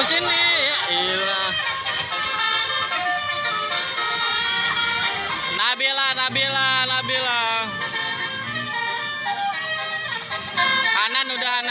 Tunggu sini ya ilah. Nabila. Hanan udah Hanan.